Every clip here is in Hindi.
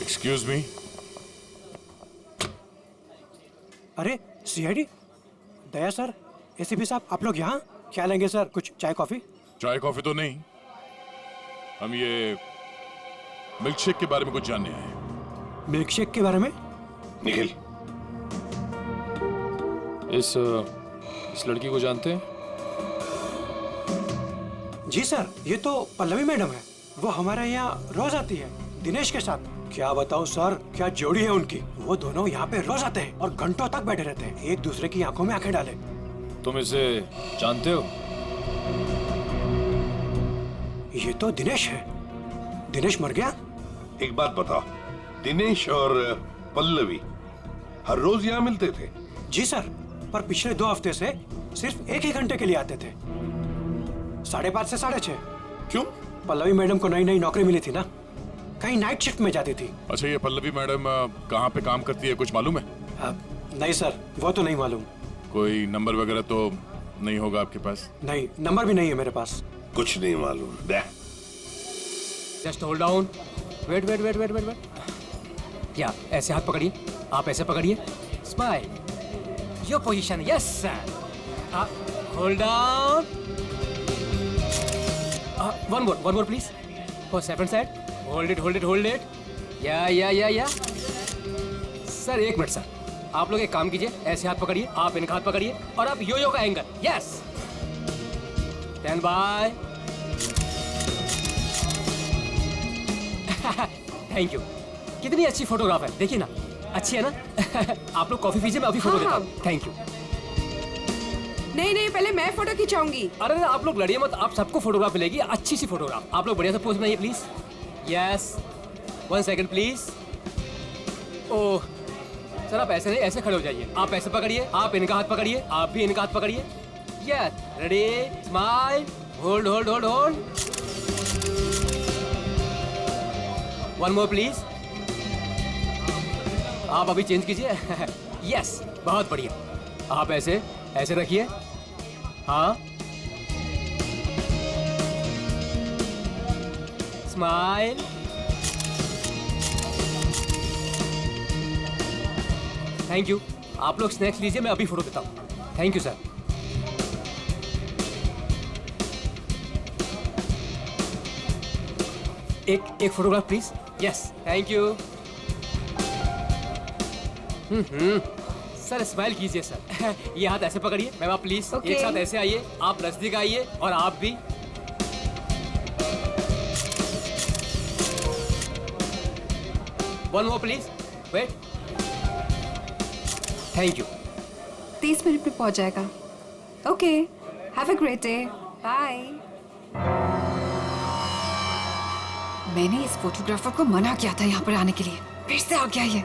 Excuse me. अरे सीआईडी दया सर, एसीपी साहब, आप लोग यहाँ क्या लेंगे सर? कुछ चाय कॉफी? चाय कॉफी तो नहीं, हम ये मिल्क शेक के बारे में कुछ जानने आए हैं। मिल्क शेक के बारे में? निखिल, इस लड़की को जानते हैं? जी सर, ये तो पल्लवी मैडम है। वो हमारे यहाँ रोज आती है दिनेश के साथ। क्या बताऊं सर, क्या जोड़ी है उनकी। वो दोनों यहाँ पे रोज आते हैं और घंटों तक बैठे रहते हैं, एक दूसरे की आंखों में आंखें डाले। तुम इसे जानते हो? ये तो दिनेश है। दिनेश मर गया? एक बात बताओ, दिनेश और पल्लवी हर रोज यहाँ मिलते थे? जी सर, पर पिछले 2 हफ्ते से सिर्फ 1 ही घंटे के लिए आते थे, 5:30 से 6:30। क्यों? पल्लवी मैडम को नई नई नौकरी मिली थी ना, कहीं नाइट शिफ्ट में जाती थी। अच्छा, ये पल्लवी मैडम कहाँ पे काम करती है, कुछ मालूम है? नहीं सर, वो तो नहीं मालूम। कोई नंबर वगैरह तो नहीं होगा आपके पास? नहीं, नंबर भी नहीं है मेरे पास। कुछ नहीं मालूम। Just hold down. Wait wait wait wait wait wait. या ऐसे हाथ पकड़िए, आप ऐसे पकड़िए, smile, your position, yes sir. Hold down. One more please, for second side. Hold it hold it hold it. या सर 1 मिनट सर, आप लोग एक काम कीजिए, ऐसे हाथ पकड़िए, आप इनका हाथ पकड़िए और आप यो का angle, yes. Stand by. Thank you. कितनी अच्छी फोटोग्राफ है, देखिए ना, अच्छी है ना? आप लोग कॉफी पीजिए, मैं अभी फोटो देता हूँ। Thank you. नहीं, पहले मैं फोटो खिंचाऊंगी। अरे आप लोग लड़िए मत, आप सबको फोटोग्राफ मिलेगी, अच्छी सी फोटोग्राफ। आप लोग बढ़िया से पोज बनाइए please. Yes, 1 second please. Oh sir, आप ऐसे नहीं, ऐसे खड़े हो जाइए। आप ऐसे पकड़िए, आप इनका हाथ पकड़िए, आप भी इनका हाथ पकड़िए। Yes, ready, smile, hold hold hold hold. 1 more please. आप अभी चेंज कीजिए। यस, बहुत बढ़िया। आप ऐसे ऐसे रखिए, हाँ, स्माइल। Thank you. आप लोग स्नैक्स लीजिए, मैं अभी फोटो देता हूँ। Thank you sir. एक photograph please. Yes, thank you. Sir smile कीजिए सर। ये हाथ ऐसे पकड़िए, मैम आप प्लीज एक साथ ऐसे आइए, आप नजदीक आइए और आप भी। One more please, wait. Thank you. 30 minute में पहुंच जाएगा। Okay, have a great day, bye. मैंने इस फोटोग्राफर को मना किया था यहाँ पर आने के लिए, फिर से आ गया ये।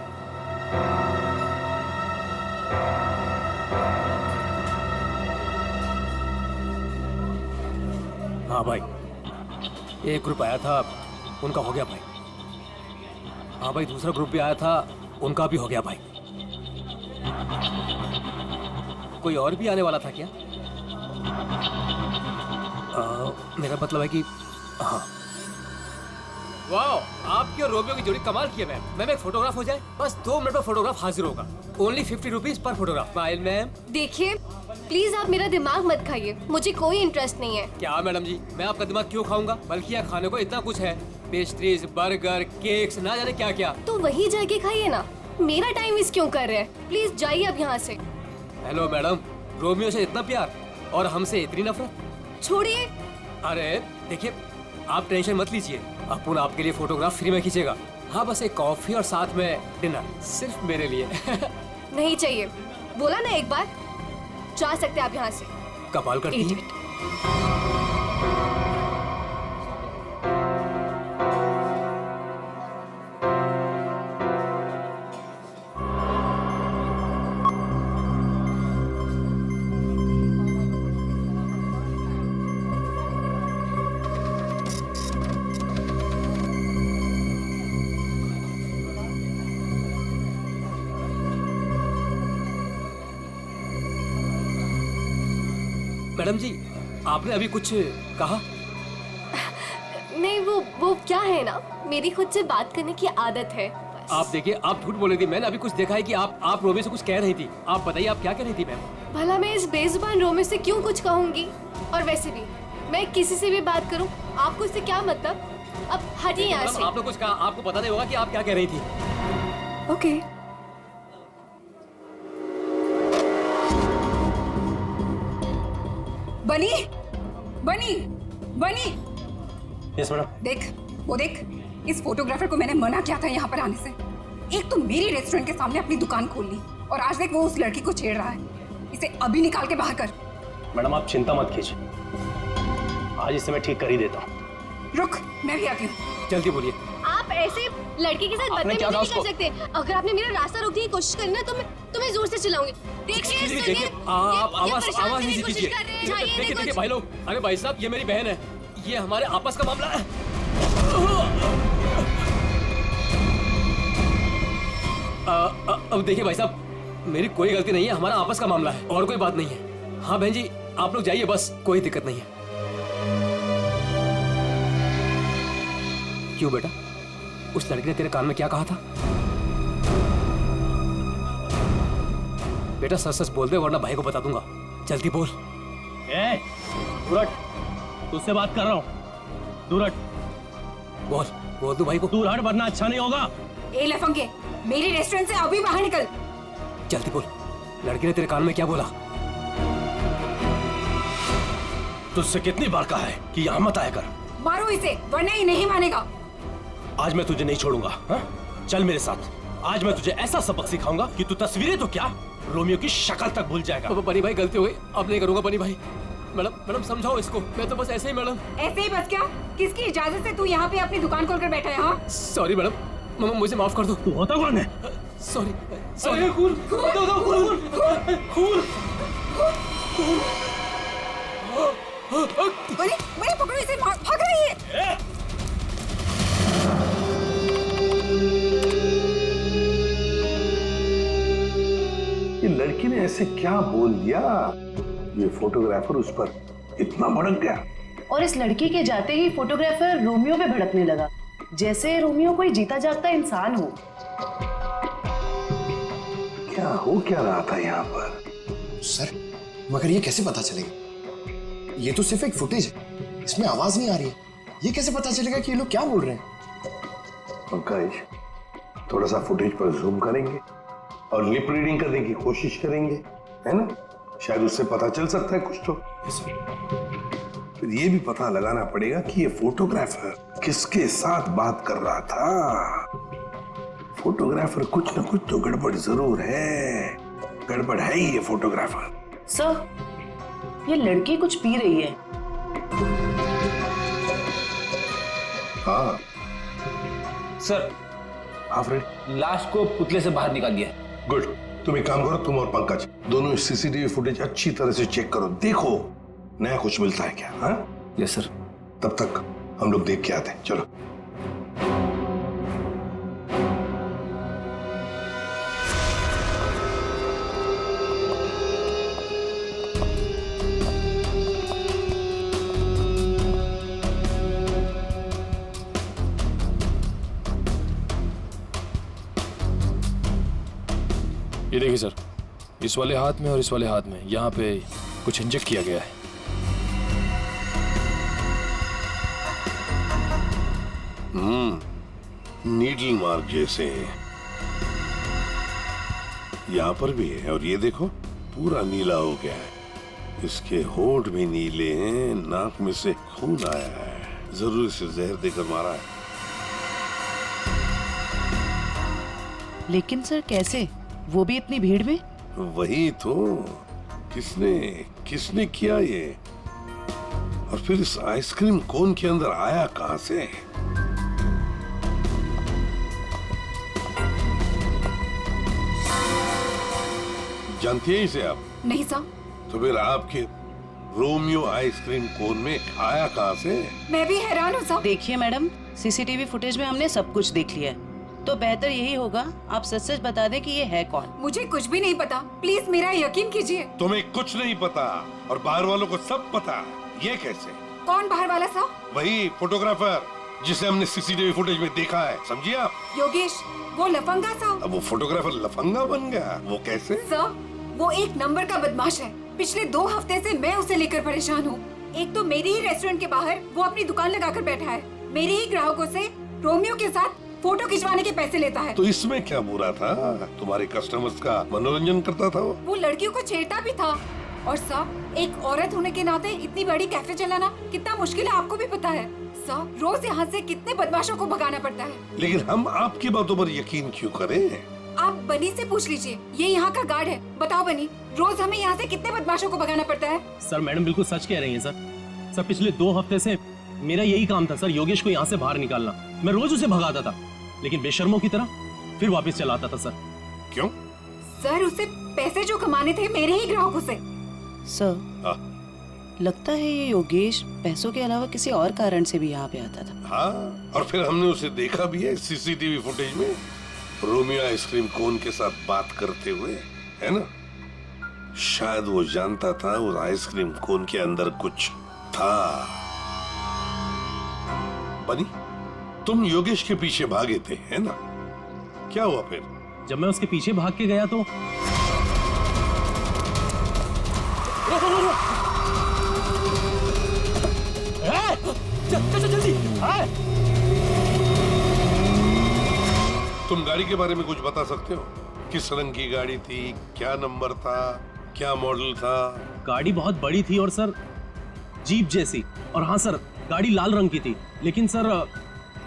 हाँ भाई, एक ग्रुप आया था, उनका हो गया भाई। हाँ भाई, दूसरा ग्रुप भी आया था, उनका भी हो गया भाई। कोई और भी आने वाला था क्या? मेरा मतलब है कि हाँ। वाह, आपकी और रोमियो की जोड़ी कमाल की है मैम। मैम एक फोटोग्राफ हो जाए, बस 2 मिनट में फोटोग्राफ हाजिर होगा। Only 50 rupees per photograph. Smile ma'am. देखिए प्लीज, आप मेरा दिमाग मत खाइए, मुझे कोई इंटरेस्ट नहीं है। क्या मैडम जी, मैं आपका दिमाग क्यों खाऊंगा? बल्कि यहाँ खाने को इतना कुछ है, पेस्ट्रीज, बर्गर, केक्स, ना जाने क्या क्या। तो वहीं जाके खाइए ना, मेरा टाइम वेस्ट क्यों कर रहे हैं? प्लीज जाइए अब यहाँ से। हेलो मैडम, रोमियो से इतना प्यार और हमसे इतनी नफरत? छोड़िए। अरे देखिए, आप टेंशन मत लीजिए, अपुन आपके लिए फोटोग्राफ फ्री में खींचेगा। हाँ, बस एक कॉफी और साथ में डिनर, सिर्फ मेरे लिए। नहीं चाहिए, बोला ना एक बार। जा सकते आप यहाँ से। कमाल करती है। मैडम जी, आपने अभी कुछ कहा? नहीं, वो क्या है ना, मेरी खुद से बात करने की आदत है, आप देखिए, आप झूठ बोल रही थी। मैंने अभी कुछ देखा है कि आप रोमियो से कुछ कह रही थी। आप बताइए, आप क्या कह रही थी मैम? भला मैं इस बेजुबान रोमियो से क्यों कुछ कहूंगी? और वैसे भी मैं किसी से भी बात करूं, आपको इससे क्या मतलब? अब हटिए यहाँ मैडम, से। आपने कुछ कहा, आपको पता नहीं होगा कि आप क्या कह रही थी। ओके बनी बनी बनी, यस मैडम। देख वो देख, इस फोटोग्राफर को मैंने मना किया था यहाँ पर आने से। एक तो मेरी रेस्टोरेंट के सामने अपनी दुकान खोल ली, और आज देख वो उस लड़की को छेड़ रहा है। इसे अभी निकाल के बाहर कर। मैडम आप चिंता मत कीजिए, आज इसे मैं ठीक कर ही देता हूँ। रुक, मैं भी आती हूँ। जल्दी बोलिए। आप ऐसे लड़के के साथ आपने क्या बदतमीजी कहा नहीं कर उसको? सकते। अगर आपने मेरा रास्ता रोकने की कोशिश करी ना, तो मैं तुम्हें जोर से चिल्लाऊंगी। देखिए, देखिए, आप आवाज नहीं दीजिए। देखिए भाई लोग, अरे भाई साहब, ये मेरी बहन है, ये हमारे आपस का मामला है। अब देखिए भाई साहब, मेरी कोई गलती नहीं है, हमारा आपस का मामला है और कोई बात नहीं है। हाँ बहन जी, आप लोग जाइए, बस कोई दिक्कत नहीं है। क्यों बेटा, उस लड़की ने तेरे कान में क्या कहा था? बेटा सच सच बोल दे, वरना भाई को बता दूंगा। जल्दी बोल। दूर तुझसे बात कर रहा हूँ, दूर बोल बोल तू भाई को। दूर हट वरना अच्छा नहीं होगा। ए लफंगे, मेरी रेस्टोरेंट से अभी बाहर निकल। जल्दी बोल, लड़की ने तेरे कान में क्या बोला? तुझसे कितनी बार कहा है कि यहाँ मत आया कर। मारो इसे, वरना ये नहीं मानेगा। आज मैं तुझे नहीं छोड़ूंगा। हाँ? चल मेरे साथ, आज मैं तुझे ऐसा सबक सिखाऊंगा कि तू तस्वीरें तो क्या, रोमियो की शक्ल तक भूल जाएगा। बनी भाई, गलती हो गई, अब नहीं करूंगा। बनी भाई, मैडम समझाओ इसको। मैं तो बस ऐसे ही मैडम। ऐसे ही बस क्या? किसकी इजाजत से तू यहाँ पे अपनी दुकान खोलकर बैठा है? हाँ, सॉरी मैडम, मामा मुझे माफ कर दो। तू होता कौन है? Sorry sorry. खून बनी बनी, पकड़ो इसे, भाग रही है। ये लड़की ने ऐसे क्या बोल दिया, ये फोटोग्राफर उस पर इतना भड़क गया। और इस लड़की के जाते ही फोटोग्राफर रोमियो पे भड़कने लगा, जैसे रोमियो कोई जीता जागता इंसान हो। क्या हो क्या रहा था यहाँ पर? सर, मगर ये कैसे पता चलेगा? ये तो सिर्फ एक फुटेज है, इसमें आवाज नहीं आ रही है। ये कैसे पता चलेगा कि ये लोग क्या बोल रहे हैं? पंकज, थोड़ा सा फुटेज पर जूम करेंगे और लिप रीडिंग करने की कोशिश करेंगे, है ना? शायद उससे पता चल सकता है कुछ तो। फिर ये भी पता लगाना पड़ेगा कि ये फोटोग्राफर किसके साथ बात कर रहा था। फोटोग्राफर कुछ न कुछ तो गड़बड़ जरूर है। गड़बड़ है ही ये फोटोग्राफर। सर, ये लड़की कुछ पी रही है। हाँ सर, लाश को पुतले से बाहर निकाल दिया। गुड। तुम एक काम करो, तुम और पंकज दोनों सीसीटीवी फुटेज अच्छी तरह से चेक करो, देखो नया कुछ मिलता है क्या। हाँ यस सर। तब तक हम लोग देख के आते हैं, चलो। ये देखिए सर, इस वाले हाथ में और इस वाले हाथ में यहाँ पे कुछ इंजेक्ट किया गया है। नीडल मार्क जैसे यहाँ पर भी है, और ये देखो पूरा नीला हो गया है। इसके होंठ भी नीले हैं, नाक में से खून आया है। जरूर इसे जहर देकर मारा है। लेकिन सर कैसे, वो भी इतनी भीड़ में? वही तो, किसने किसने किया ये? और फिर इस आइसक्रीम कोन के अंदर आया कहां से? जानती है इसे आप? नहीं सर। तो फिर आपके रोमियो आइसक्रीम कोन में आया कहां से? मैं भी हैरान हूँ सर। देखिए मैडम, सीसीटीवी फुटेज में हमने सब कुछ देख लिया है, तो बेहतर यही होगा आप सच सच बता दें कि ये है कौन। मुझे कुछ भी नहीं पता, प्लीज मेरा यकीन कीजिए। तुम्हें कुछ नहीं पता और बाहर वालों को सब पता। ये कैसे? कौन बाहर वाला सर? वही फोटोग्राफर जिसे हमने सीसीटीवी फुटेज में देखा है, समझिए आप? योगेश, वो लफंगा सा। अब वो फोटोग्राफर लफंगा बन गया, वो कैसे? सर, वो एक नंबर का बदमाश है। पिछले 2 हफ्ते से मैं उसे लेकर परेशान हूँ। एक तो मेरे ही रेस्टोरेंट के बाहर वो अपनी दुकान लगाकर बैठा है, मेरे ही ग्राहकों से रोमियो के साथ फोटो खिंचवाने के पैसे लेता है। तो इसमें क्या बुरा था? तुम्हारे कस्टमर्स का मनोरंजन करता था वो लड़कियों को छेड़ता भी था। और सर, एक औरत होने के नाते इतनी बड़ी कैफे चलाना कितना मुश्किल है, आपको भी पता है। सर, रोज यहाँ से कितने बदमाशों को भगाना पड़ता है। लेकिन हम आपकी बातों पर यकीन क्यों करें? आप बनी से पूछ लीजिए, ये यहाँ का गार्ड है। बताओ बनी, रोज हमें यहाँ से कितने बदमाशों को भगाना पड़ता है? सर मैडम बिल्कुल सच कह रही हैं सर। पिछले 2 हफ्ते से मेरा यही काम था सर, योगेश को यहाँ से बाहर निकालना। मैं रोज उसे भगाता था, लेकिन बेशर्मों की तरह फिर वापस चलाता था सर। क्यों? सर, उसे पैसे जो कमाने थे मेरे ही ग्राहकों से। सर, लगता है ये योगेश पैसों के अलावा किसी और कारण से भी यहाँ पे आता था। हाँ, और फिर हमने उसे देखा भी है सीसीटीवी फुटेज में, रोमियो आइसक्रीम कोन के साथ बात करते हुए, है ना? शायद वो जानता था उस आइसक्रीम कोन के अंदर कुछ था। बनी, तुम योगेश के पीछे भागे थे, है ना? क्या हुआ फिर? जब मैं उसके पीछे भाग के गया तो चल जल्दी। तुम गाड़ी के बारे में कुछ बता सकते हो? किस रंग की गाड़ी थी, क्या नंबर था, क्या मॉडल था? गाड़ी बहुत बड़ी थी और सर जीप जैसी। और हाँ सर, गाड़ी लाल रंग की थी, लेकिन सर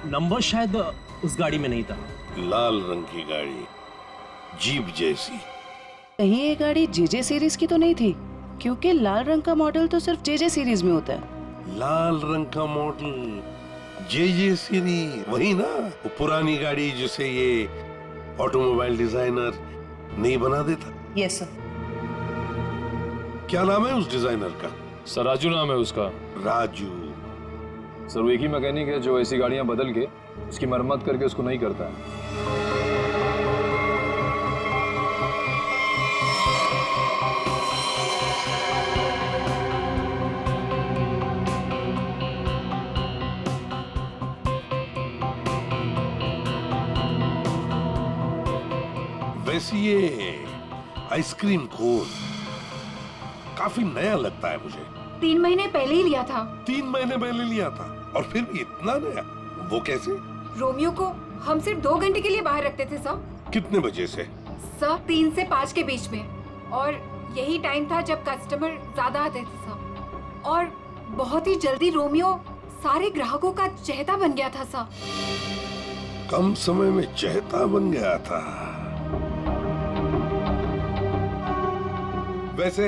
नंबर शायद उस गाड़ी में नहीं था। लाल रंग की गाड़ी, जीप जैसी। कहीं ये गाड़ी जेजे सीरीज की तो नहीं थी? क्योंकि लाल रंग का मॉडल तो सिर्फ जेजे सीरीज में होता है। लाल रंग का मॉडल, जे सीरीज, वही ना? वो पुरानी गाड़ी जिसे ये ऑटोमोबाइल डिजाइनर नहीं बना देता। Yes sir. क्या नाम है उस डिजाइनर का? सर राजू नाम है उसका। राजू? सर वो एक ही मैकेनिक है जो ऐसी गाड़ियां बदल के उसकी मरम्मत करके उसको नहीं करता है। वैसे ये आइसक्रीम कोन काफी नया लगता है मुझे। 3 महीने पहले ही लिया था। 3 महीने पहले लिया था और फिर भी इतना नया? वो कैसे? रोमियो को हम सिर्फ 2 घंटे के लिए बाहर रखते थे सर। कितने बजे से? सर 3 से 5 के बीच में, और यही टाइम था जब कस्टमर ज्यादा आते थे सर। और बहुत ही जल्दी रोमियो सारे ग्राहकों का चहेता बन गया था सर। कम समय में चहेता बन गया था। वैसे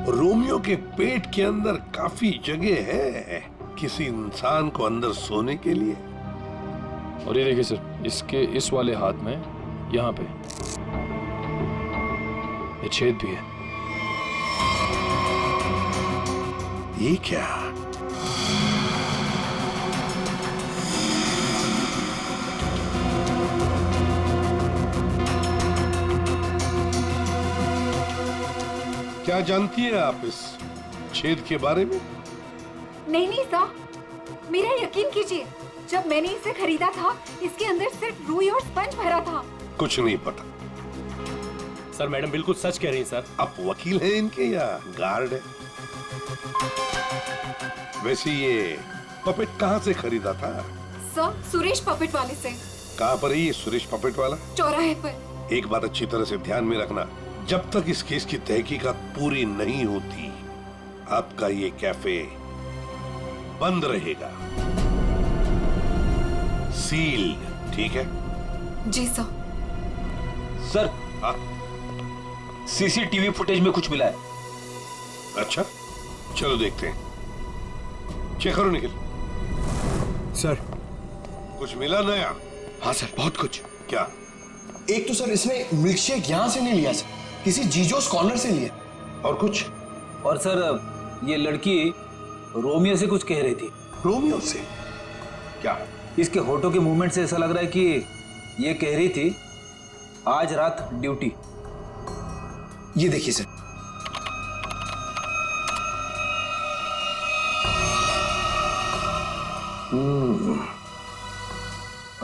रोमियो के पेट के अंदर काफी जगह है किसी इंसान को अंदर सोने के लिए। और ये देखिए सर, इसके इस वाले हाथ में यहाँ पे ये छेद भी है। ये क्या? क्या जानती है आप इस छेद के बारे में? नहीं सर, मेरा यकीन कीजिए, जब मैंने इसे खरीदा था इसके अंदर सिर्फ रुई और स्पंज भरा था। कुछ नहीं पता। सर मैडम बिल्कुल सच कह रही हैं सर। आप वकील हैं इनके या गार्ड है? वैसे ये पपेट कहाँ से खरीदा था? सर, सुरेश पपेट वाले से। कहाँ पर है ये सुरेश पपेट वाला? चौराहे पर। एक बात अच्छी तरह से ध्यान में रखना, जब तक इस केस की तहकीकात पूरी नहीं होती आपका ये कैफे बंद रहेगा, सील, ठीक है? जी सर। सर सीसीटीवी फुटेज में कुछ मिला है। अच्छा, चलो देखते हैं। चेक करो निखिल। सर कुछ मिला नया? हाँ सर, बहुत कुछ। क्या? एक तो सर इसने मिल्क शेक यहाँ से नहीं लिया सर, किसी जीजोस कॉर्नर से लिया। और कुछ? और सर ये लड़की रोमियो से कुछ कह रही थी। रोमियो से? क्या? इसके होठों के मूवमेंट से ऐसा लग रहा है कि ये कह रही थी आज रात ड्यूटी। ये देखिए सर,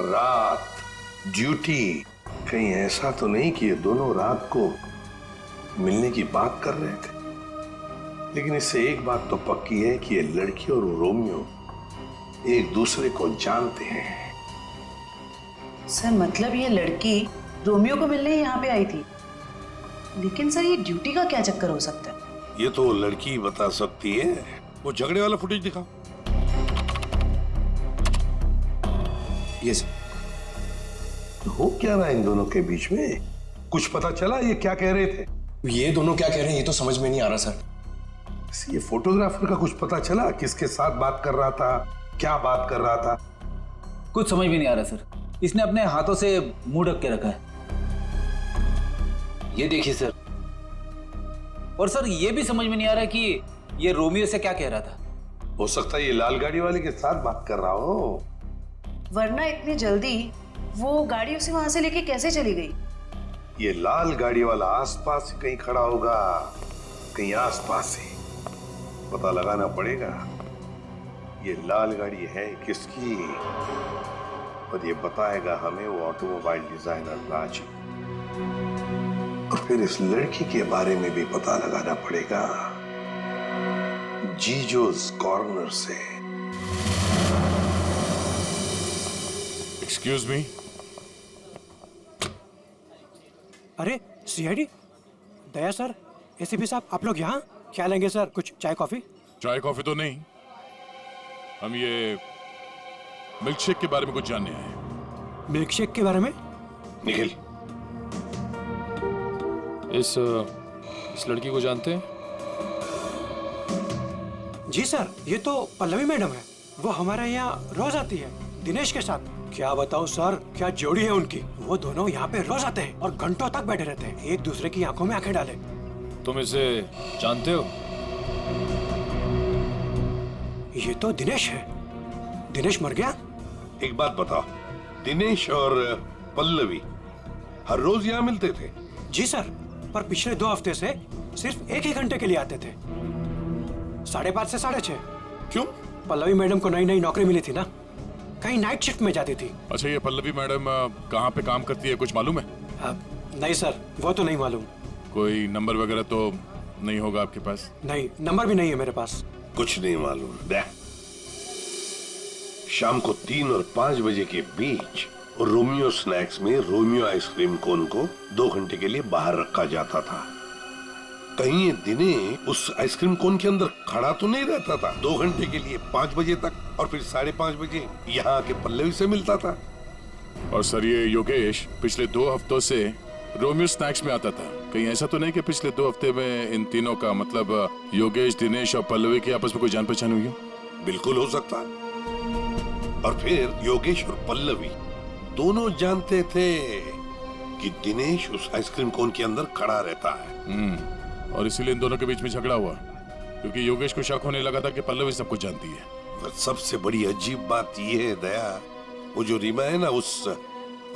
रात, ड्यूटी, कहीं ऐसा तो नहीं कि ये दोनों रात को मिलने की बात कर रहे थे। लेकिन इससे एक बात तो पक्की है कि ये लड़की और रोमियो एक दूसरे को जानते हैं। सर मतलब ये लड़की रोमियो को मिलने यहाँ पे आई थी, लेकिन सर ये ड्यूटी का क्या चक्कर हो सकता है? ये तो लड़की बता सकती है। वो झगड़े वाला फुटेज दिखाओ। ये सर। तो हो क्या रहा है इन दोनों के बीच में? कुछ पता चला ये क्या कह रहे थे? ये दोनों क्या कह रहे हैं ये तो समझ में नहीं आ रहा सर। ये फोटोग्राफर का कुछ पता चला? किसके साथ बात कर रहा था, क्या बात कर रहा था? कुछ समझ में नहीं आ रहा सर। इसने अपने हाथों से मुंह ढक के रखा है। ये देखिए सर। और सर ये भी समझ में नहीं आ रहा कि ये रोमियो से क्या कह रहा था। हो सकता है ये लाल गाड़ी वाले के साथ बात कर रहा हो। वरना इतनी जल्दी वो गाड़ी उसे वहां से लेके कैसे चली गई? ये लाल गाड़ी वाला आसपास ही कहीं खड़ा होगा, कहीं आसपास ही। पता लगाना पड़ेगा ये लाल गाड़ी है किसकी, और ये बताएगा हमें वो ऑटोमोबाइल डिजाइनर राजू। और फिर इस लड़की के बारे में भी पता लगाना पड़ेगा जीजोस कॉर्नर से। Excuse me. अरे सीआईडी दया सर, एसीपी साहब, आप लोग यहाँ क्या लेंगे सर? कुछ चाय कॉफी? चाय कॉफी तो नहीं, हम ये मिल्क शेक के बारे में कुछ जानने आए हैं। मिल्क शेक के बारे में? निखिल, इस लड़की को जानते हैं? जी सर, ये तो पल्लवी मैडम है। वो हमारे यहाँ रोज आती है दिनेश के साथ। क्या बताऊं सर, क्या जोड़ी है उनकी। वो दोनों यहाँ पे रोज आते हैं और घंटों तक बैठे रहते हैं, एक दूसरे की आंखों में आंखें डाले। तुम इसे जानते हो? ये तो दिनेश है। दिनेश मर गया? एक बात बताओ, दिनेश और पल्लवी हर रोज यहाँ मिलते थे? जी सर, पर पिछले 2 हफ्ते से सिर्फ 1 ही घंटे के लिए आते थे, 5:30 से 6:30। क्यों? पल्लवी मैडम को नई नौकरी मिली थी ना, कहीं नाइट शिफ्ट में जाती थी। अच्छा, ये पल्लवी मैडम कहाँ पे काम करती है, कुछ मालूम है? नहीं सर, वो तो नहीं मालूम। कोई नंबर वगैरह तो नहीं होगा आपके पास? नहीं, नंबर भी नहीं है मेरे पास। कुछ नहीं मालूम। शाम को 3 और 5 बजे के बीच रोमियो स्नैक्स में रोमियो आइसक्रीम कोन को 2 घंटे के लिए बाहर रखा जाता था। कहीं ये दिनेश उस आइसक्रीम कोन के अंदर खड़ा तो नहीं रहता था 2 घंटे के लिए 5 बजे तक, और फिर 5:30 बजे यहाँ आके पल्लवी से मिलता था। और सर, ये योगेश पिछले 2 हफ्तों से रोमियो स्नैक्स में आता था। कहीं ऐसा तो नहीं कि पिछले 2 हफ्ते में इन तीनों का, मतलब योगेश, दिनेश और पल्लवी की आपस में कोई जान पहचान हुई हो? बिल्कुल हो सकता है। और फिर योगेश और पल्लवी दोनों जानते थे कि दिनेश उस आइसक्रीम कोन के अंदर खड़ा रहता है। और इसीलिए इन दोनों के बीच में झगड़ा हुआ, क्योंकि योगेश को शक होने लगा था कि पल्लवी सब कुछ जानती है। पर सबसे बड़ी अजीब बात यह है दया, वो जो रीमा है ना, उस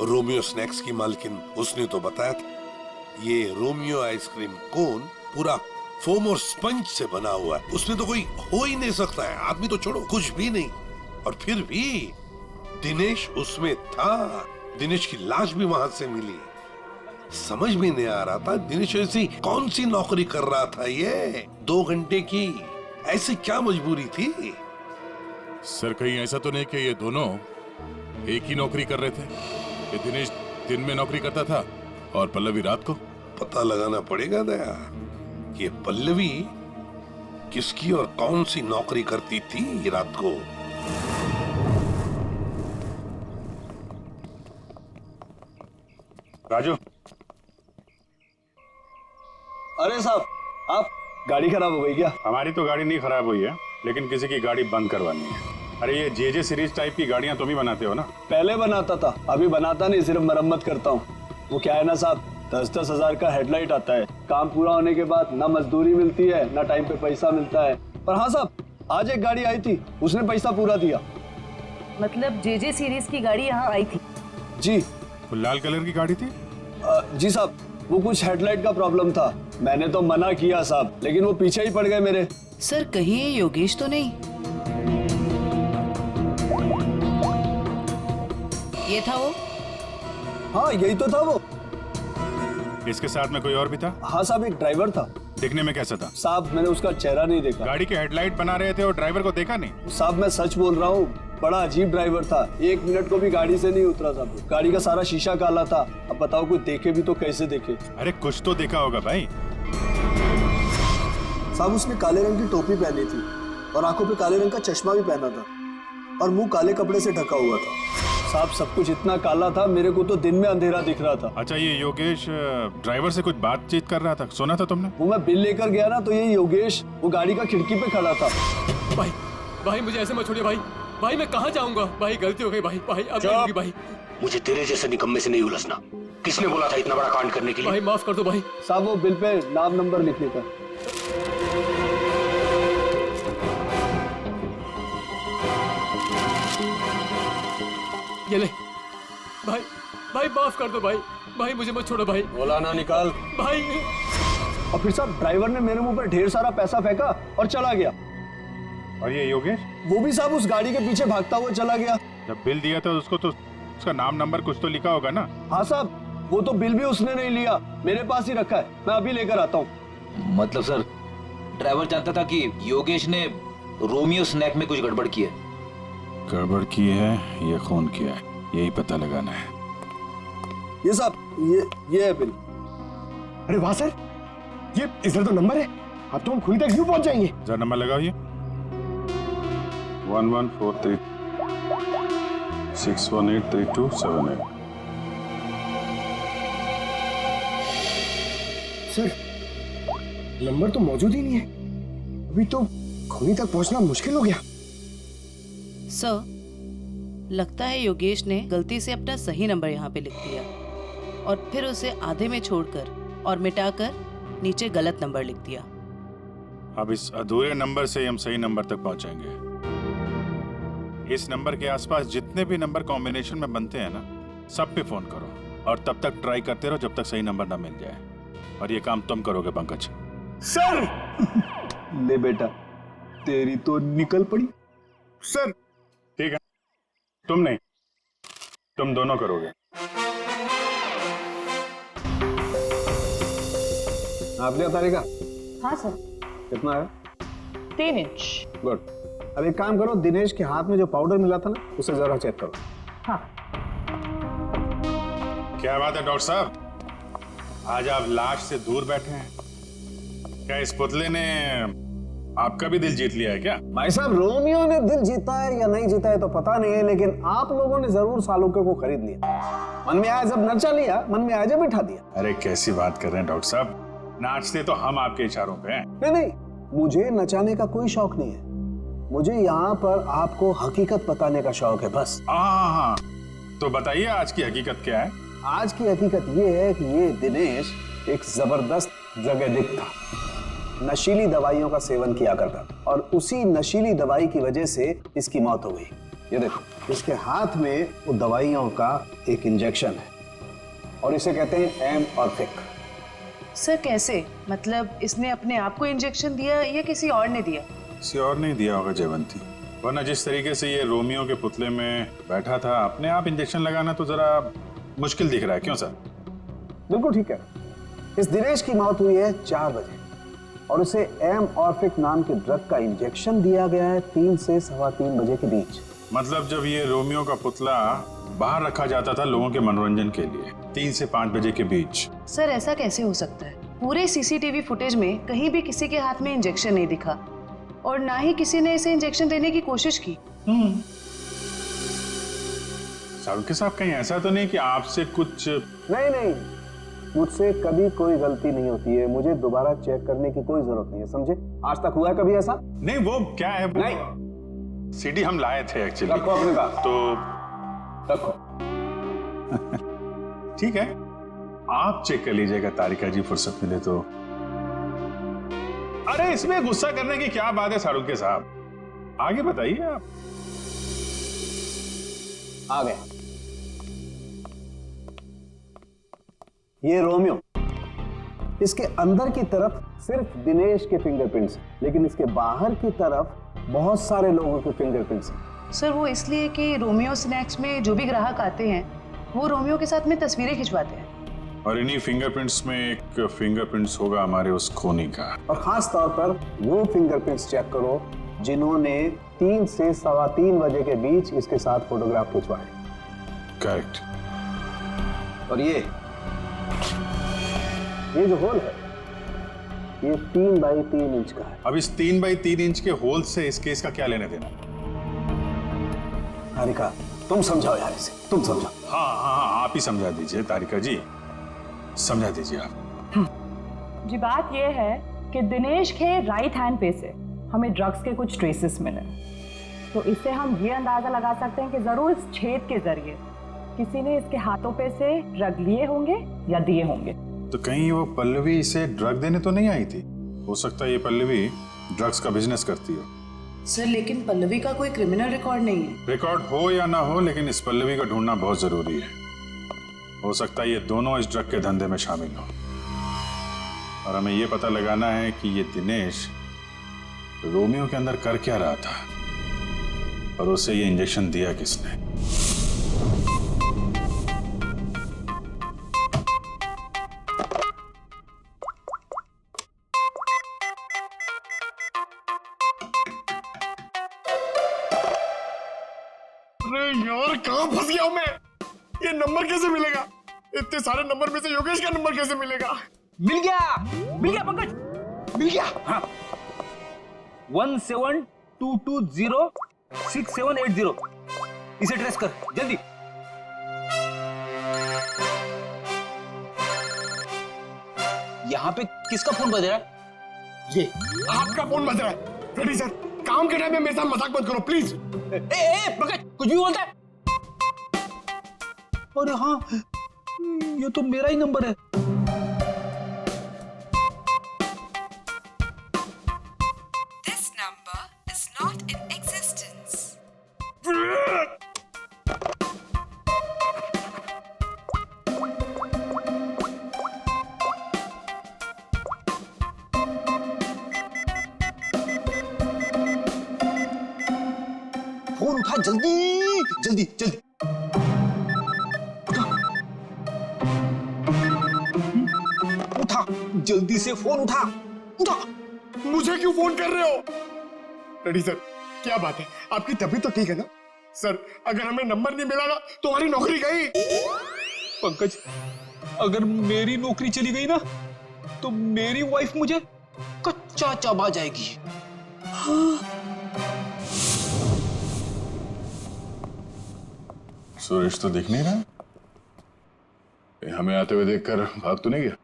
रोमियो स्नैक्स की मालकिन, उसने तो बताया था ये रोमियो आइसक्रीम कोन पूरा फोम और स्पंज से बना हुआ है, उसमें तो कोई हो ही नहीं सकता है, आदमी तो छोड़ो, कुछ भी नहीं। और फिर भी दिनेश उसमें था, दिनेश की लाश भी वहां से मिली। समझ में नहीं आ रहा था दिनेश ऐसी कौन सी नौकरी कर रहा था, ये 2 घंटे की ऐसी क्या मजबूरी थी? सर, कहीं ऐसा तो नहीं कि ये दोनों एक ही नौकरी कर रहे थे, कि दिनेश दिन में नौकरी करता था और पल्लवी रात को? पता लगाना पड़ेगा दया कि पल्लवी किसकी और कौन सी नौकरी करती थी रात को। राजू। अरे साहब, आप गाड़ी खराब हो गई क्या? हमारी तो गाड़ी नहीं खराब हुई है, लेकिन किसी की गाड़ी बंद करवानी है। अरे ये जे सीरीज टाइप की गाड़ियां तुम ही बनाते हो ना? पहले बनाता था, अभी बनाता नहीं, सिर्फ मरम्मत करता हूँ। वो क्या है ना साहब, 10-10 हजार का हेडलाइट आता है, काम पूरा होने के बाद ना मजदूरी मिलती है ना टाइम पे पैसा मिलता है। पर हाँ साहब, आज एक गाड़ी आई थी, उसने पैसा पूरा दिया। मतलब जे सीरीज की गाड़ी यहाँ आई थी? जी। वो लाल कलर की गाड़ी थी? जी साहब, वो कुछ हेडलाइट का प्रॉब्लम था, मैंने तो मना किया साहब, लेकिन वो पीछे ही पड़ गए मेरे। सर, कहीं ये योगेश तो नहीं? ये था वो? हाँ यही तो था वो। इसके साथ में कोई और भी था? हाँ साहब, एक ड्राइवर था। दिखने में कैसा था? साहब मैंने उसका चेहरा नहीं देखा। गाड़ी के हेडलाइट बना रहे थे और ड्राइवर को देखा नहीं? साहब मैं सच बोल रहा हूँ, बड़ा अजीब ड्राइवर था। 1 मिनट को भी गाड़ी से नहीं उतरा साहब। गाड़ी का सारा शीशा काला था। अब बताओ कोई देखे भी तो कैसे देखे? अरे कुछ तो देखा होगा भाई। साहब उसने काले रंग की टोपी पहनी थी और आंखों पे काले रंग का चश्मा भी पहना था और मुंह काले कपड़े से ढका हुआ था। साहब सब कुछ इतना काला था, मेरे को तो दिन में अंधेरा दिख रहा था। अच्छा, ये योगेश ड्राइवर से कुछ बातचीत कर रहा था, सुना था तुमने? वो मैं बिल लेकर गया ना, तो ये योगेश वो गाड़ी का खिड़की पे खड़ा था। भाई भाई मुझे ऐसे मत छोड़िए भाई। भाई मैं कहाँ जाऊंगा? भाई गलती हो गई भाई। भाई अब नहीं होगी भाई। मुझे तेरे जैसे निकम्मे से नहीं उलझना। किसने बोला था इतना बड़ा कांड करने के लिए? भाई माफ कर दो भाई। साहब वो बिल पे नाम नंबर लिखने का। ये ले भाई। भाई माफ कर दो भाई। भाई मुझे मत छोड़ो भाई। बोला ना निकाल भाई। और फिर साहब ड्राइवर ने मेरे मुंह पर ढेर सारा पैसा फेंका और चला गया। और ये योगेश? वो भी साहब उस गाड़ी के पीछे भागता हुआ चला गया। जब बिल दिया था उसको तो उसका नाम नंबर कुछ तो लिखा होगा ना? हाँ साहब, वो तो बिल भी उसने नहीं लिया, मेरे पास ही रखा है। मैं अभी लेकर आता हूँ। मतलब सर, ड्राइवर जानता था कि योगेश ने रोमियो स्नैक में कुछ गड़बड़ की है? गड़बड़ की है या खून किया है, यही पता लगाना है। ये साहब ये है बिल। अरे वाह सर, ये इधर तो नंबर है। अब तो हम खुद तक यूं पहुंच जाएंगे। जरा नंबर लगाओ ये 1143618327 सर नंबर तो मौजूद ही नहीं है। अभी तो खुनी तक पहुंचना मुश्किल हो गया। सर लगता है योगेश ने गलती से अपना सही नंबर यहाँ पे लिख दिया और फिर उसे आधे में छोड़कर और मिटाकर नीचे गलत नंबर लिख दिया। अब इस अधूरे नंबर से हम सही नंबर तक पहुंचेंगे। इस नंबर के आसपास जितने भी नंबर कॉम्बिनेशन में बनते हैं ना, सब पे फोन करो और तब तक ट्राई करते रहो जब तक सही नंबर ना मिल जाए। और ये काम तुम करोगे पंकज। सर ले बेटा, तेरी तो निकल पड़ी। सर ठीक है, तुम नहीं, तुम दोनों करोगे। आप लिया तारीख? हाँ सर। कितना है? 3 इंच। गुड। अब एक काम करो, दिनेश के हाथ में जो पाउडर मिला था ना, उसे जरा चेक करो। हाँ। क्या बात है डॉक्टर साहब, आज आप लाश से दूर बैठे हैं। क्या इस पुतले ने आपका भी दिल जीत लिया है क्या? भाई साहब, रोमियो ने दिल जीता है या नहीं जीता है तो पता नहीं है, लेकिन आप लोगों ने जरूर सालुके को खरीद लिया। मन में आया जब नचा लिया, मन में आया जब बिठा दिया। अरे कैसी बात कर रहे हैं डॉक्टर साहब, नाचते तो हम आपके इशारों पे हैं। नहीं, मुझे नचाने का कोई शौक नहीं है। मुझे यहाँ पर आपको हकीकत बताने का शौक है बस। हाँ, तो बताइए आज की हकीकत क्या है? आज की हकीकत ये है कि ये दिनेश एक जबरदस्त ड्रग एडिक्ट था। नशीली दवाइयों का सेवन किया करता था और उसी नशीली दवाई की वजह से इसकी मौत हो गई। ये देखो, इसके हाथ में वो दवाइयों का एक इंजेक्शन है और इसे कहते हैं एमऑर्फिक। सर कैसे? मतलब इसने अपने आप को इंजेक्शन दिया या किसी और ने दिया? किसी और नहीं दिया होगा जयवंती, वरना जिस तरीके से ये रोमियो के पुतले में बैठा था, अपने आप इंजेक्शन लगाना तो जरा मुश्किल दिख रहा है। क्यों सर? बिल्कुल ठीक है। इस दिनेश की मौत हुई है 4 बजे और उसे एमऑर्फिक नाम के ड्रग का इंजेक्शन दिया गया है 3 से 3:15 बजे के बीच। मतलब जब ये रोमियो का पुतला बाहर रखा जाता था लोगों के मनोरंजन के लिए, 3 से 5 बजे के बीच। सर ऐसा कैसे हो सकता है? पूरे सीसीटीवी फुटेज में कहीं भी किसी के हाथ में इंजेक्शन नहीं दिखा और ना ही किसी ने इसे इंजेक्शन देने की कोशिश की। सालुके साहब, कहीं ऐसा तो नहीं कि आपसे कुछ? नहीं, मुझसे कभी कोई गलती नहीं होती है। मुझे दोबारा चेक करने की कोई जरूरत नहीं है, समझे? आज तक हुआ है कभी ऐसा? नहीं, वो क्या है? नहीं, सीडी हम लाए थे एक्चुअली। रखो अपने पास। तो रखो। ठीक है, आप चेक कर लीजिएगा तारिका जी, फुर्सत मिले तो। अरे इसमें गुस्सा करने की क्या बात है सालुके साहब, आगे बताइए आप। आ गए। ये रोमियो, इसके अंदर की तरफ सिर्फ दिनेश के फिंगरप्रिंट्स, लेकिन इसके बाहर की तरफ बहुत सारे लोगों के फिंगरप्रिंट्स हैं। सर वो इसलिए कि रोमियो स्नैक्स में जो भी ग्राहक आते हैं वो रोमियो के साथ में तस्वीरें खिंचवाते हैं। और इन्हीं फिंगरप्रिंट्स में एक फिंगरप्रिंट्स होगा हमारे उस खूनी का। और खास तौर पर वो फिंगरप्रिंट्स चेक करो जिन्होंने 3 से 3:15 बजे के बीच इसके साथ फोटोग्राफ खिंचवाए। करेक्ट। और ये जो होल है ये 3 बाई 3 इंच का है। अब इस 3 बाई 3 इंच के होल से इस केस का क्या लेने देना? तारिका तुम समझाओ यार इसे, तुम समझाओ। हाँ, आप ही समझा दीजिए तारिका जी, समझा दीजिए आप। जी बात यह है कि दिनेश के राइट हैंड पे से हमें ड्रग्स के कुछ ट्रेसेस मिले, तो इससे हम ये अंदाजा लगा सकते हैं कि जरूर इस छेद के जरिए किसी ने इसके हाथों पे से ड्रग लिए होंगे या दिए होंगे। तो कहीं वो पल्लवी इसे ड्रग देने तो नहीं आई थी? हो सकता है ये पल्लवी ड्रग्स का बिजनेस करती हो। सर लेकिन पल्लवी का कोई क्रिमिनल रिकॉर्ड नहीं है। रिकॉर्ड हो या ना हो, लेकिन इस पल्लवी को ढूंढना बहुत जरूरी है। हो सकता है ये दोनों इस ड्रग के धंधे में शामिल हो, और हमें ये पता लगाना है कि ये दिनेश रोमियो के अंदर कर क्या रहा था और उसे ये इंजेक्शन दिया किसने। अरे यार कहाँ फंस गया हूं मैं? ये नंबर कैसे मिलेगा? इतने सारे नंबर में से योगेश का नंबर कैसे मिलेगा? मिल गया पंकज, मिल गया। हाँ 17220670, इसे ट्रेस कर जल्दी। यहाँ पे किसका फोन बज रहा है? ये आपका फोन बज रहा है। रेडी सर, काम के टाइम में मेरे साथ मजाक मत करो प्लीज। पंकज कुछ भी बोलता है। अरे हाँ, ये तो मेरा ही नंबर है। This number is not in existence. Phone उठा जल्दी जल्दी जल्दी। उठा जल्दी से, फोन उठा उठा। मुझे क्यों फोन कर रहे हो? रेडी सर, क्या बात है? आपकी तबीयत तो ठीक है ना? सर अगर हमें नंबर नहीं मिला ना तो हमारी नौकरी गई। पंकज अगर मेरी नौकरी चली गई ना तो मेरी वाइफ मुझे कच्चा चबा जाएगी। सुरेश तो दिख नहीं रहा। हमें आते हुए देखकर भाग तो नहीं गया?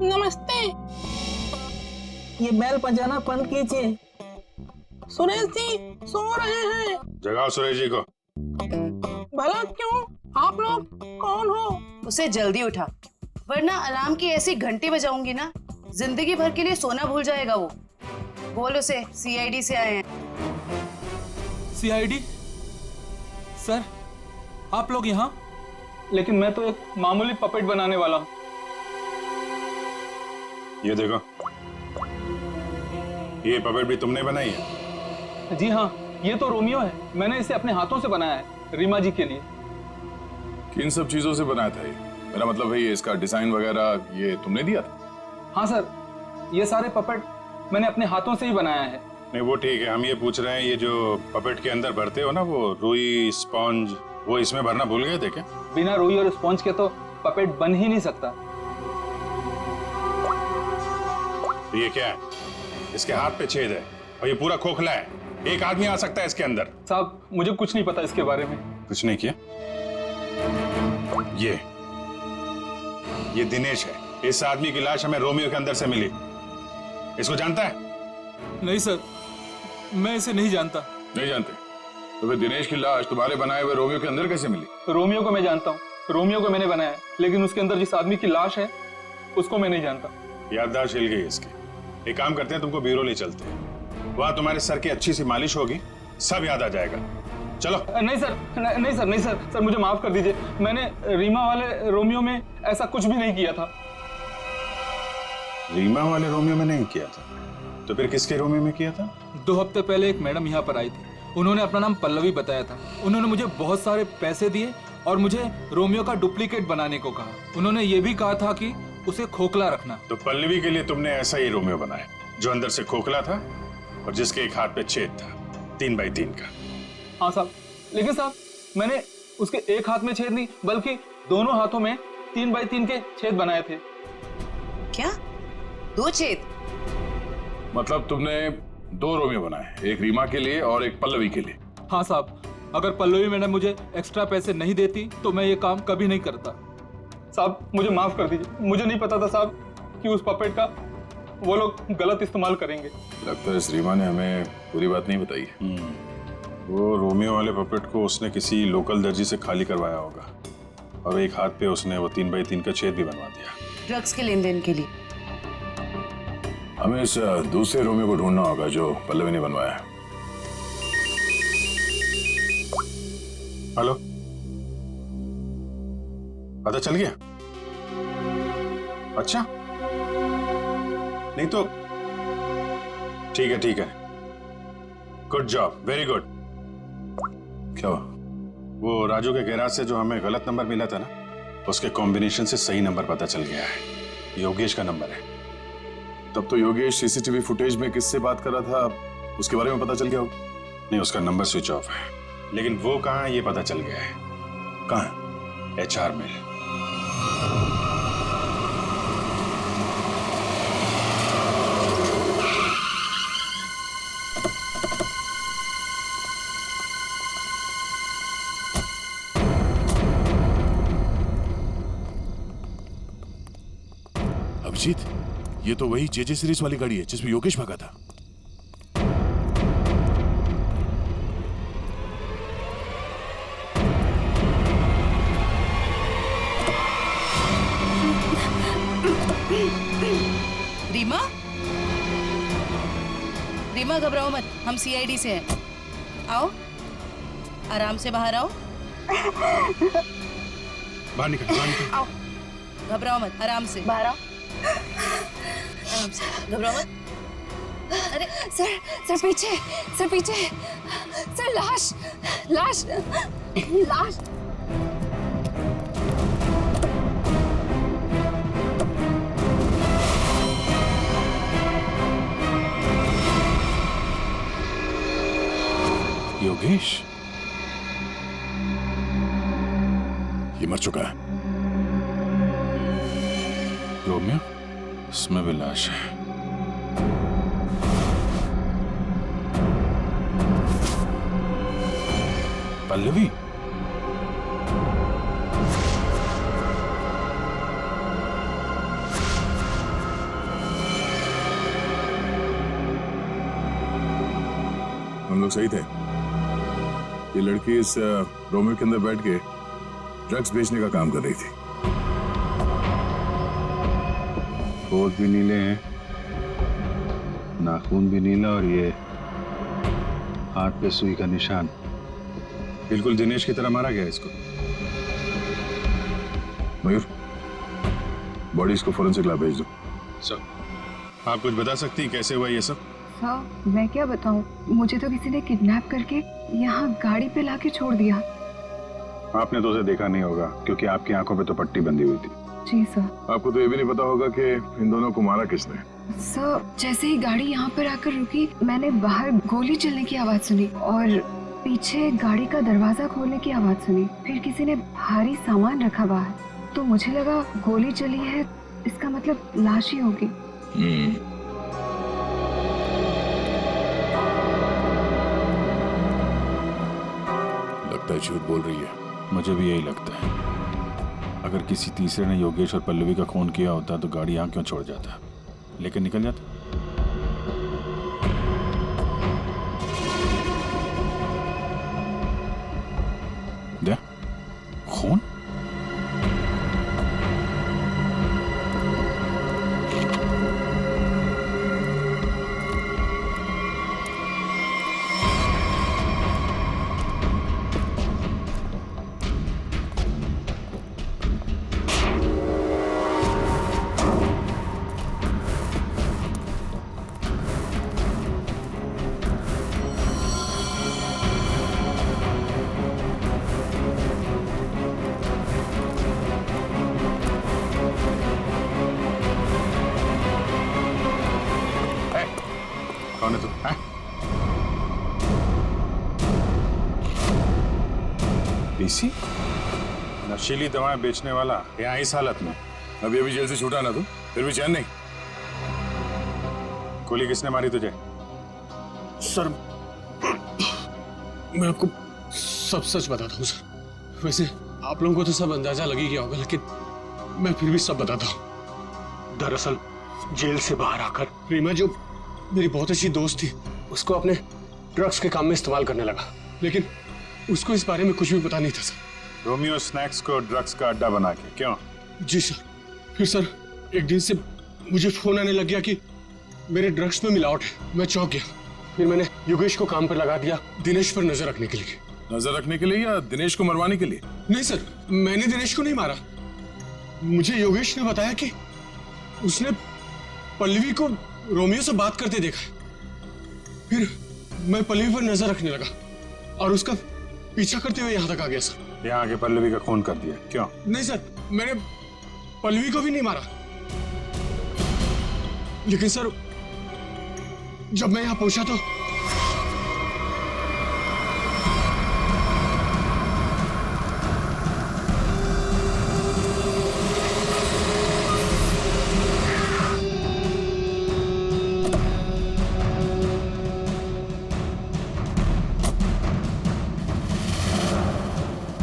नमस्ते, ये बेल बजाना बंद कीजिए। सुरेश जी सो रहे हैं। जगाओ सुरेश जी को। भला क्यों? आप लोग कौन हो? उसे जल्दी उठा, वरना अलार्म की ऐसी घंटी बजाऊंगी ना जिंदगी भर के लिए सोना भूल जाएगा वो। बोल उसे सीआईडी से आए हैं। सीआईडी? सर आप लोग यहाँ? लेकिन मैं तो एक मामूली पपेट बनाने वाला हूँ। ये देखो, ये पपेट भी तुमने बनाई है? जी हाँ, ये तो रोमियो है। मैंने इसे अपने हाथों से बनाया है रीमा जी के लिए। किन सब चीजों से बनाया था ये? मेरा मतलब है ये इसका डिजाइन वगैरह ये तुमने दिया था? हाँ सर, ये सारे पपेट मैंने अपने हाथों से ही बनाया है। नहीं वो ठीक है, हम ये पूछ रहे हैं ये जो पपेट के अंदर भरते हो ना वो रुई स्पॉन्ज, वो इसमें भरना भूल गए थे क्या? बिना रुई और स्पॉन्ज के तो पपेट बन ही नहीं सकता। तो ये क्या है? इसके हाथ पे छेद है और ये पूरा खोखला है, एक आदमी आ सकता है इसके अंदर। साहब मुझे कुछ नहीं पता इसके बारे में। कुछ नहीं किया? ये दिनेश है। इस आदमी की लाश हमें रोमियो के अंदर से मिली। इसको जानता है? नहीं सर, मैं इसे नहीं जानता। नहीं जानते? तो फिर दिनेश की लाश तुम्हारे बनाए हुए रोमियो के अंदर कैसे मिली? रोमियो को मैं जानता हूँ, रोमियो को मैंने बनाया, लेकिन उसके अंदर जिस आदमी की लाश है उसको मैं नहीं जानता। याददाश्त हिल गई इसकी। एक काम करते हैं, तुमको ब्यूरो ले चलते हैं, वहां तुम्हारे सर की अच्छी सी मालिश होगी, सब याद आ जाएगा। चलो। नहीं सर, नहीं सर, नहीं सर, सर मुझे माफ कर दीजिए। मैंने रीमा वाले रोमियो में ऐसा कुछ भी नहीं किया था। रीमा वाले रोमियो में नहीं किया था, तो फिर किसके रोमियो में किया था? 2 हफ्ते पहले एक मैडम यहाँ पर आई थी। उन्होंने अपना नाम पल्लवी बताया था। उन्होंने मुझे बहुत सारे पैसे दिए और मुझे रोमियो का डुप्लीकेट बनाने को कहा। उन्होंने ये भी कहा था कि उसे खोखला रखना। तो पल्लवी के लिए तुमने ऐसा ही रोमियो बनाया जो अंदर से खोखला था और जिसके एक हाथ पे छेद था 3 बाई 3 का। हाँ साहब, लेकिन साहब मैंने उसके एक हाथ में छेद नहीं बल्कि दोनों हाथों में 3 बाई 3 के छेद बनाए थे। क्या? 2 छेद? मतलब तुमने 2 रोमियो बनाए, एक रीमा के लिए और एक पल्लवी के लिए? हाँ साहब, अगर पल्लवी मैडम मुझे एक्स्ट्रा पैसे नहीं देती तो मैं ये काम कभी नहीं करता। साहब मुझे माफ कर दीजिए, मुझे नहीं पता था साहब कि उस पपेट का वो लोग गलत इस्तेमाल करेंगे। लगता है इस रीमा ने हमें पूरी बात नहीं बताई। वो रोमियो वाले पपेट को उसने किसी लोकल दर्जी से खाली करवाया होगा और एक हाथ पे उसने वो 3 बाई 3 का छेद भी बनवा दिया। ड्रग्स के लेन देन के लिए। हमें इस दूसरे रोमियो को ढूंढना होगा जो पल्लवी ने बनवाया। हेलो, पता चल गया? अच्छा, नहीं तो ठीक है। Good job, very good. क्या हुआ? वो राजू के गैराज से जो हमें गलत नंबर मिला था ना, उसके कॉम्बिनेशन से सही नंबर पता चल गया है। योगेश का नंबर है। तब तो योगेश सीसीटीवी फुटेज में किससे बात कर रहा था उसके बारे में पता चल गया होगा? नहीं, उसका नंबर स्विच ऑफ है, लेकिन वो कहाँ है ये पता चल गया है। कहाँ? HR मिल। अभिजीत, ये तो वही JJ सीरीज वाली गाड़ी है जिसमें योगेश भागा था। रीमा घबराओ मत, हम CID से हैं। आओ, आराम से बाहर आओ। बाहर निकल। आओ, घबराओ मत, आराम से बाहर आओ। आराम से, घबराओ मत। अरे सर पीछे, सर लाश। योगेश ये मर चुका है। रोमियो, इसमें भी लाश है। पल्लवी, हम लोग सही थे। ये लड़की इस रोमियो के अंदर बैठ के ड्रग्स बेचने का काम कर रही थी। होठ भी नीले हैं, नाखून भी नीला और ये हाथ पे सुई का निशान। बिल्कुल दिनेश की तरह मारा गया इसको। मयूर, बॉडी इसको फोरेंसिक लैब भेज दो। सर, आप कुछ बता सकती हैं कैसे हुआ ये सब? हाँ, मैं क्या बताऊं, मुझे तो किसी ने किडनैप करके यहाँ गाड़ी पे लाके छोड़ दिया। आपने तो उसे देखा नहीं होगा क्योंकि आपकी आंखों पे तो पट्टी बंधी हुई थी। जी सर। आपको तो ये भी नहीं पता होगा कि इन दोनों को मारा किसने? सर, जैसे ही गाड़ी यहाँ पर आकर रुकी, मैंने बाहर गोली चलने की आवाज सुनी और पीछे गाड़ी का दरवाजा खोलने की आवाज सुनी। फिर किसी ने भारी सामान रखा बाहर, तो मुझे लगा गोली चली है, इसका मतलब लाश ही होगी। लगता है झूठ बोल रही है। मुझे भी यही लगता है। अगर किसी तीसरे ने योगेश और पल्लवी का खून किया होता तो गाड़ी यहाँ क्यों छोड़ जाता, लेकिन निकल जाता। दे खून। कौन है तू? पीसी? नशीली दवाएं बेचने वाला यहाँ इस हालत में? अभी अभी जेल से छूटा ना तू, फिर भी चैन नहीं। गोली किसने मारी तुझे? सर मैं आपको सब सच बताता हूँ सर। वैसे आप लोगों को तो सब अंदाजा लग ही गया होगा, लेकिन मैं फिर भी सब बताता हूँ। दरअसल जेल से बाहर आकर रीमा, जो मेरी बहुत अच्छी दोस्त थी, उसको अपने ड्रग्स के काम में इस्तेमाल करने लगा, लेकिन उसको इस बारे में कुछ भी पता नहीं था सर। रोमियो स्नैक्स को ड्रग्स का अड्डा बना के? क्यों? जी सर। फिर सर एक दिन से मुझे फोन आने लग गया कि मेरे ड्रग्स में मिलावट है। मैं चौंक गया। फिर मैंने योगेश को काम पर लगा दिया, दिनेश पर नजर रखने के लिए। नजर रखने के लिए या दिनेश को मरवाने के लिए? नहीं सर, मैंने दिनेश को नहीं मारा। मुझे योगेश ने बताया कि उसने पल्लवी को रोमियो से बात करते देखा। फिर मैं पल्लवी पर नजर रखने लगा और उसका पीछा करते हुए यहाँ तक आ गया सर। यहाँ आके पल्लवी का खून कर दिया? क्यों? नहीं सर, मैंने पल्लवी को भी नहीं मारा। लेकिन सर जब मैं यहाँ पहुंचा तो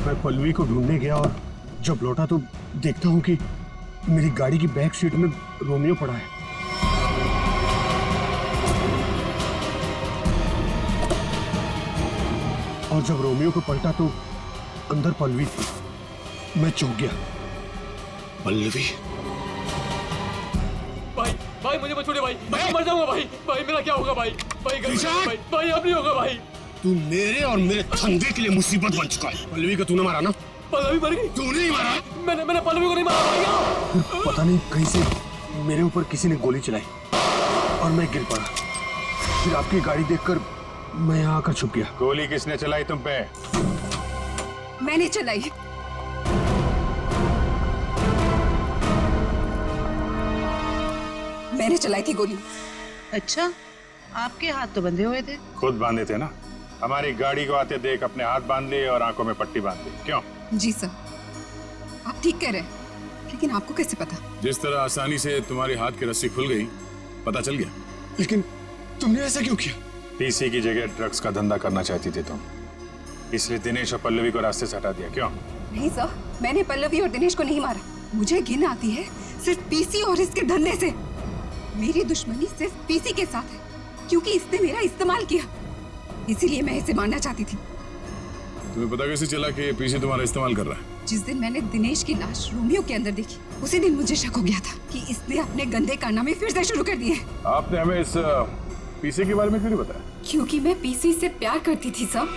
मैं पल्लवी को ढूंढने गया और जब लौटा तो देखता हूं कि मेरी गाड़ी की बैक सीट में रोमियो पड़ा है। और जब रोमियो को पलटा तो अंदर पल्लवी थी। मैं चौंक गया। पल्लवी? भाई भाई मुझे मत छोड़िए भाई, मैं मर जाऊंगा भाई। भाई मेरा क्या होगा भाई? भाई भाई भाई अब नहीं होगा भाई। तू मेरे और मेरे धंधे के लिए मुसीबत बन चुका है। पल्लवी को तूने मारा ना? पल्लवी मर गई? तूने ही मारा? मैंने पल्लवी को नहीं मारा भाई। पता नहीं कहीं से मेरे ऊपर किसी ने गोली चलाई और मैं गिर पड़ा। फिर आपकी गाड़ी देखकर मैं यहाँ आकर छुप गया। गोली किसने चलाई तुम पे? मैंने चलाई। मैंने चलाई थी गोली। अच्छा, आपके हाथ तो बंधे हुए थे। खुद बांधे थे ना। हमारी गाड़ी को आते देख अपने हाथ बांध लिए और आंखों में पट्टी बांध ली। क्यों? जी सर, आप ठीक कह रहे हैं, लेकिन आपको कैसे पता? जिस तरह आसानी से तुम्हारी हाथ की रस्सी खुल गई, पता चल गया। लेकिन तुमने ऐसा क्यों किया? पीसी की जगह ड्रग्स का धंधा करना चाहती थी तुम, इसलिए दिनेश और पल्लवी को रास्ते से हटा दिया। क्यों? नहीं सर, मैंने पल्लवी और दिनेश को नहीं मारा। मुझे घिन आती है सिर्फ पीसी और इसके धंधे से। मेरी दुश्मनी सिर्फ पीसी के साथ है, क्योंकि इसने मेरा इस्तेमाल किया, इसीलिए मैं इसे मारना चाहती थी। तुम्हें पता कैसे चला कि पीसी तुम्हारा इस्तेमाल कर रहा है? जिस दिन मैंने दिनेश की लाश रोमियो के अंदर देखी, उसी दिन मुझे शक हो गया था कि इसने अपने गंदे कारनामे फिर से शुरू कर दिए। आपने हमें इस पीसी के बारे में क्यों नहीं बताया? क्योंकि मैं पीसी से प्यार करती थी सर,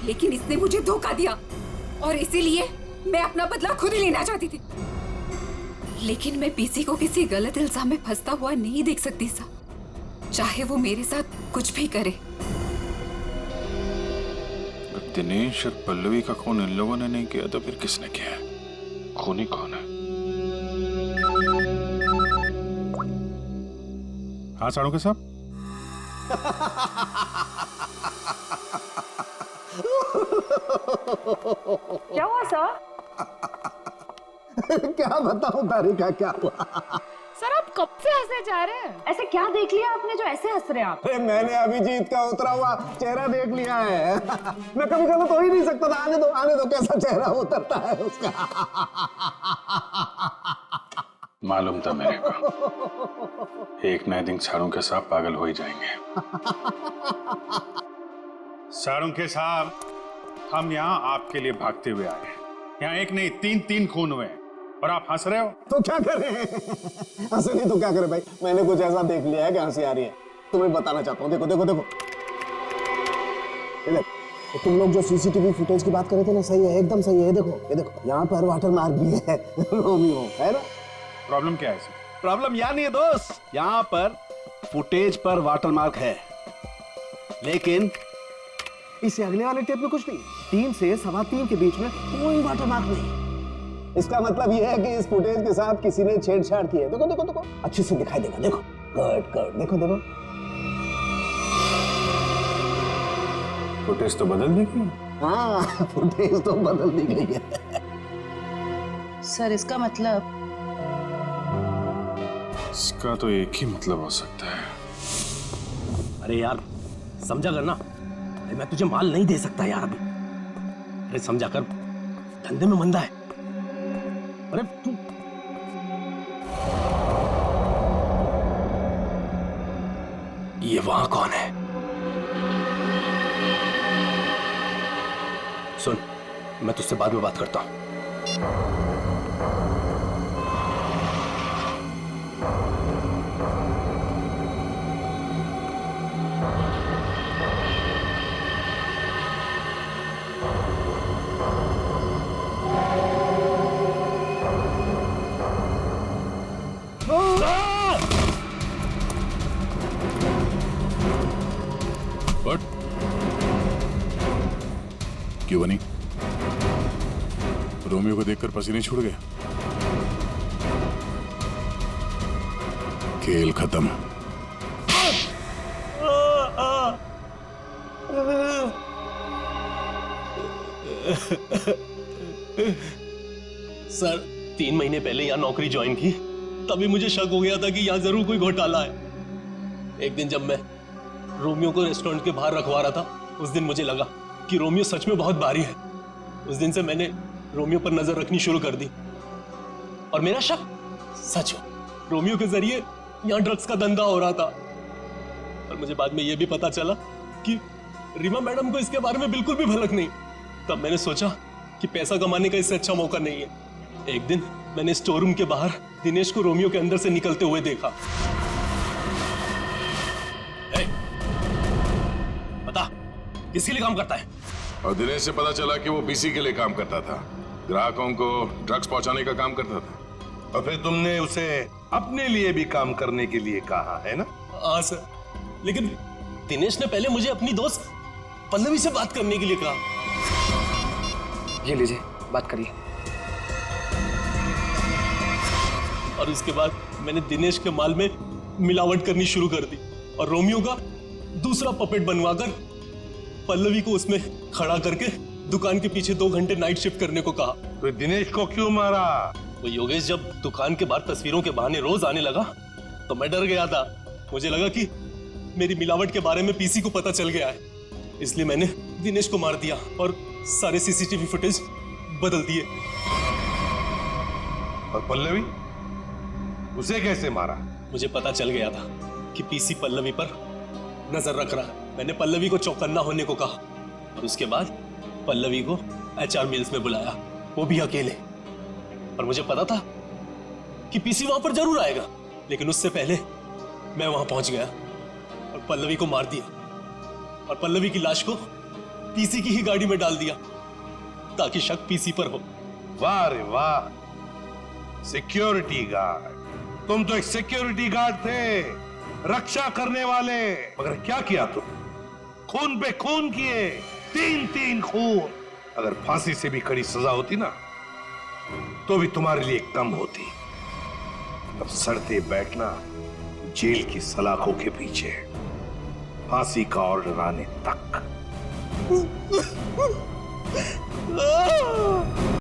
लेकिन इसने मुझे धोखा दिया और इसीलिए मैं अपना बदला खुद ही लेना चाहती थी। लेकिन मैं पीसी को किसी गलत इल्जाम में फंसता हुआ नहीं देख सकती सर, चाहे वो मेरे साथ कुछ भी करे। दिनेश और पल्लवी का खून इन लोगों ने नहीं किया तो फिर किसने किया है? खूनी कौन है? हाँ साड़ू के साहब। क्या हुआ सर? क्या बताऊं तारिका, क्या हुआ? सर आप कब से हंसे जा रहे हैं? ऐसे क्या देख लिया आपने जो ऐसे हंस रहे हैं आप? अरे मैंने अभिजीत का उतरा हुआ चेहरा देख लिया है। मैं कभी गलत हो ही नहीं सकता था। आने दो कैसा चेहरा उतरता है उसका। मालूम था मेरे को, एक नए दिन साड़ू के साहब पागल हो ही जाएंगे। साड़ू के साहब, हम यहाँ आपके लिए भागते हुए आए हैं। यहाँ एक नहीं तीन खून हुए हैं और आप हंस रहे हो। तो क्या करें? हंसे नहीं तो क्या करें भाई, मैंने कुछ ऐसा देख लिया है कि हंसी आ रही है। तुम्हें बताना चाहता हूँ, देखो देखो देखो। तो तुम लोग जो सीसीटीवी फुटेज की बात कर रहे थे ना, सही है, एकदम सही है। देखो ये देखो, यहाँ पर वाटर मार्क भी है रोमियो, है ना? प्रॉब्लम क्या है? प्रॉब्लम यहाँ नहीं है दोस्त, यहाँ पर फुटेज पर वाटर मार्क है, लेकिन इससे अगले वाले टेप में कुछ नहीं। 3 से 3:15 के बीच में कोई वाटर मार्क नहीं। इसका मतलब यह है कि इस फुटेज के साथ किसी ने छेड़छाड़ की है। देखो देखो देखो, अच्छे से दिखाई देगा। देखो गुड गुड, देखो देखो फुटेज तो बदल दी गई। हाँ फुटेज तो बदल दी गई है। सर इसका मतलब इसका तो एक ही मतलब हो सकता है। अरे यार समझा कर ना, अरे मैं तुझे माल नहीं दे सकता यार अभी। अरे समझा कर, धंधे में मंदा है। अरे तू ये वहां कौन है? सुन, मैं तुझसे बाद में बात करता हूं। क्यों बनी? रोमियो को देखकर पसीने छूट गए। खेल खत्म। सर 3 महीने पहले यहाँ नौकरी ज्वाइन की, तभी मुझे शक हो गया था कि यहाँ जरूर कोई घोटाला है। एक दिन जब मैं रोमियो को रेस्टोरेंट के बाहर रखवा रहा था, उस दिन मुझे लगा कि रोमियो सच में बहुत भारी है। उस दिन से मैंने रोमियो पर नजर रखनी शुरू कर दी और मेरा शक सच हो। रोमियो के जरिए यहाँ ड्रग्स का धंधा हो रहा था। और मुझे बाद में यह भी पता चला कि रीमा मैडम को इसके बारे में बिल्कुल भी भनक नहीं। तब मैंने सोचा कि पैसा कमाने का इससे अच्छा मौका नहीं है। एक दिन मैंने स्टोर रूम के बाहर दिनेश को रोमियो के अंदर से निकलते हुए देखा। बता किसके लिए काम करता है? और दिनेश से पता चला कि वो पीसी के लिए काम करता था, ग्राहकों को ड्रग्स पहुंचाने का काम करता था। और फिर तुमने उसे अपने लिए भी काम करने के लिए कहा है ना? हाँ सर, लेकिन दिनेश ने पहले मुझे अपनी दोस्त पल्लवी से बात करने के लिए कहा। ये लीजिए, बात करिए। और उसके बाद मैंने दिनेश के माल में मिलावट करनी शुरू कर दी और रोमियो का दूसरा पपेट बनवाकर पल्लवी को उसमें खड़ा करके दुकान के पीछे 2 घंटे नाइट शिफ्ट करने को कहा। तो दिनेश को क्यों मारा? वो योगेश जब दुकान के बाहर तस्वीरों के बहाने रोज आने लगा तो मैं डर गया था। मुझे लगा कि मेरी मिलावट के बारे में पीसी को पता चल गया है, इसलिए मैंने दिनेश को मार दिया और सारे सीसीटीवी फुटेज बदल दिए। और पल्लवी, उसे कैसे मारा? मुझे पता चल गया था कि पीसी पल्लवी पर नजर रख रहा है। मैंने पल्लवी को चौकन्ना होने को कहा और उसके बाद पल्लवी को एचआर मिल्स में बुलाया, वो भी अकेले। और मुझे पता था कि पीसी वहां पर जरूर आएगा, लेकिन उससे पहले मैं वहां पहुंच गया और पल्लवी को मार दिया और पल्लवी की लाश को पीसी की ही गाड़ी में डाल दिया ताकि शक पीसी पर हो। वाह रे वाह, सिक्योरिटी गार्ड। तुम तो एक सिक्योरिटी गार्ड थे, रक्षा करने वाले। मगर क्या किया तुम? खून पे खून किए, 3 खून। अगर फांसी से भी कड़ी सजा होती ना, तो भी तुम्हारे लिए कम होती। अब सड़ते बैठना जेल की सलाखों के पीछे, फांसी का ऑर्डर आने तक।